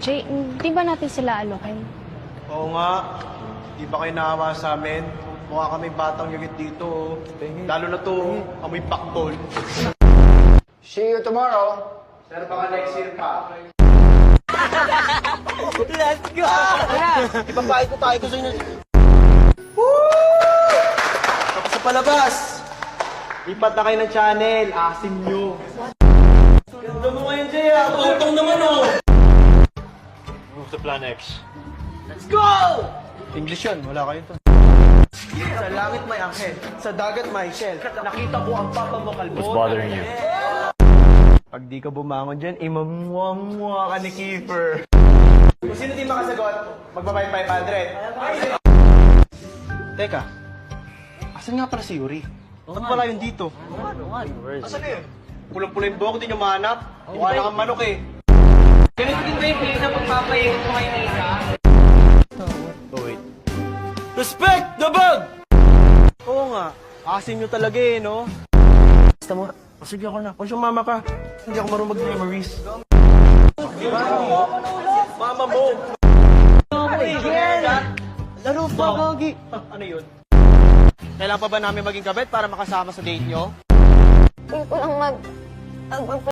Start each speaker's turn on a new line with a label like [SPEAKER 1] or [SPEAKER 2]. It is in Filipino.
[SPEAKER 1] Jay, di ba natin sila alokin?
[SPEAKER 2] Oo nga. Di ba kayo naawa sa amin? Mukha kami batang yagit dito. Lalo na to, amoy pakbol.
[SPEAKER 3] See you tomorrow.
[SPEAKER 2] Pero baka next year pa.
[SPEAKER 3] Let's go! Ipapahay ko tayo gusto nyo.
[SPEAKER 2] Tapos sa palabas! Lipat na kayo ng channel. Asim nyo. Ganda mo ngayon, Jay. Tutong naman, oh!
[SPEAKER 4] Move to Plan X.
[SPEAKER 3] Let's go!
[SPEAKER 2] English yun. Wala kayo to. Sa langit may angel. Sa dagat may shell. Nakita ko ang papa mo kalbo.
[SPEAKER 4] What's bothering you?
[SPEAKER 2] Pag di ka bumangon dyan, imamuha ka ni Kiefer. Kung sino di makasagot, magbabayad 500. Teka, asan nga pala si Yuri? Ba't pala yun dito? Asan na yun? Pulang-pula yung buhok, di nyo mahanap. Mukha na kang manok eh.
[SPEAKER 3] Ganito din ba yung feeling na pagpapayag ko kay Misa?
[SPEAKER 2] Oh, wait.
[SPEAKER 3] Respect the bug!
[SPEAKER 2] Oo nga, asim nyo talaga eh, no? Basta mo, sige ako na. Kung sumama ka, hindi ako marunong mag-memories. Mama mo! Laro pa, Gagi! Ano yun? Kailangan pa ba namin maging kabet para makasama sa date nyo?
[SPEAKER 1] Hindi ko lang